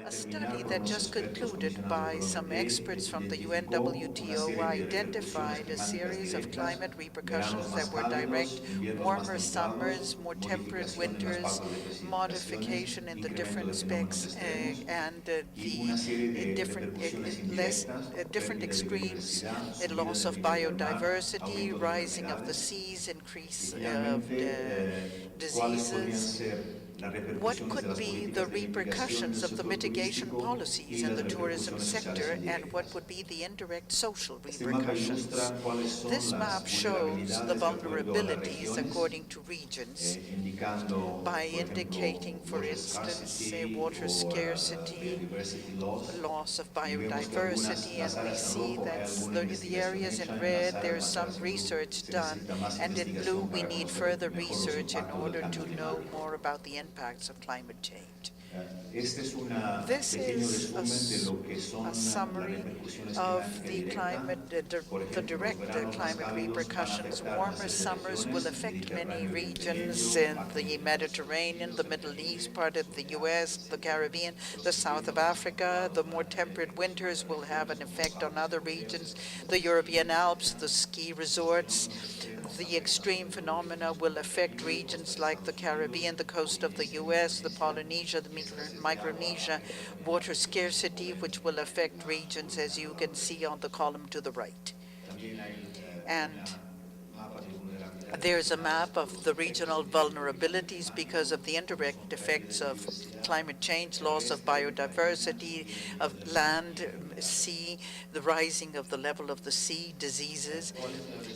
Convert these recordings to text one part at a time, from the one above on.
A study that just concluded by some experts from the UNWTO identified a series of climate repercussions that were direct: warmer summers, more temperate winters, modification in the different specs, and the different extremes, a loss of biodiversity, rising of the seas, increase of diseases. What could be the repercussions of the mitigation policies in the tourism sector, and what would be the indirect social repercussions? This map shows the vulnerabilities according to regions by indicating, for instance, water scarcity, loss of biodiversity, and we see that the areas in red, there's some research done, and in blue, we need further research in order to know more about the impacts of climate change. This is a summary of the direct climate repercussions. Warmer summers will affect many regions in the Mediterranean, the Middle East, part of the US, the Caribbean, the south of Africa. The more temperate winters will have an effect on other regions, the European Alps, the ski resorts. The extreme phenomena will affect regions like the Caribbean, the coast of the US, the Polynesia, the Micronesia, water scarcity, which will affect regions, as you can see on the column to the right. And there's a map of the regional vulnerabilities because of the indirect effects of climate change, loss of biodiversity, of land, sea, the rising of the level of the sea, diseases.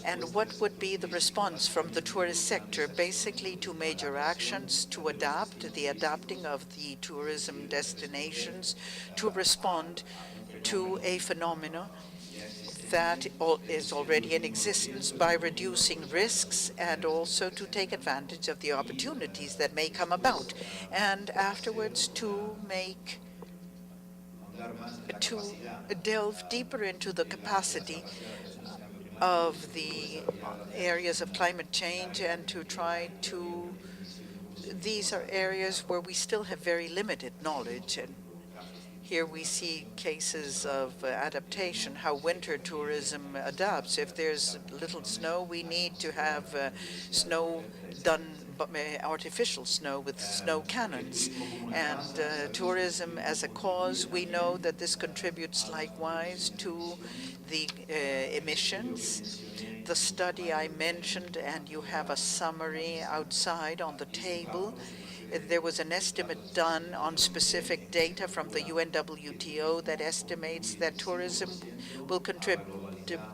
And what would be the response from the tourist sector? Basically, two major actions: to adapting of the tourism destinations, to respond to a phenomenon that is already in existence by reducing risks, and also to take advantage of the opportunities that may come about, and afterwards to delve deeper into the capacity of the areas of climate change, and to try to, these are areas where we still have very limited knowledge. And here we see cases of adaptation, how winter tourism adapts. If there's little snow, we need to have snow done, artificial snow with snow cannons. And tourism as a cause, we know that this contributes likewise to the emissions. The study I mentioned, and you have a summary outside on the table. There was an estimate done on specific data from the UNWTO that estimates that tourism will contribute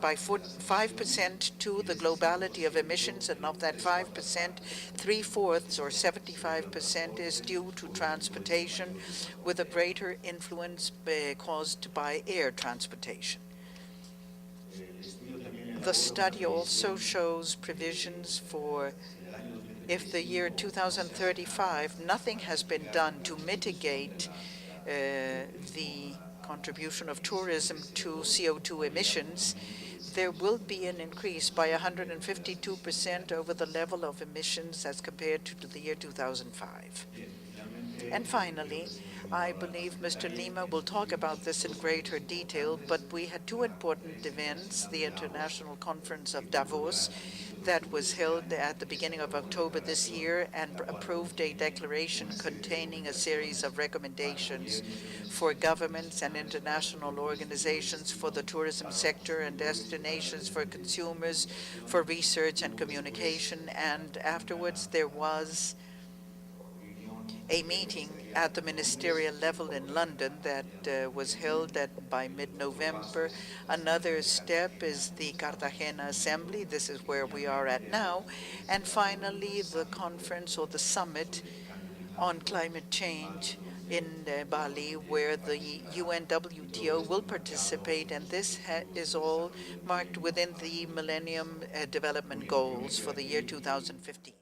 by 5% to the globality of emissions, and of that 5%, 3/4 or 75% is due to transportation, with a greater influence caused by air transportation. The study also shows provisions for, if the year 2035, nothing has been done to mitigate the contribution of tourism to CO2 emissions, there will be an increase by 152% over the level of emissions as compared to the year 2005. And finally, I believe Mr. Lima will talk about this in greater detail, but we had two important events: the International Conference of Davos, that was held at the beginning of October this year and approved a declaration containing a series of recommendations for governments and international organizations, for the tourism sector and destinations, for consumers, for research and communication. And afterwards, there was a meeting at the ministerial level in London that was held by mid-November. Another step is the Cartagena Assembly. This is where we are at now. And finally, the conference or the summit on climate change in Bali, where the UNWTO will participate, and this is all marked within the Millennium Development Goals for the year 2015.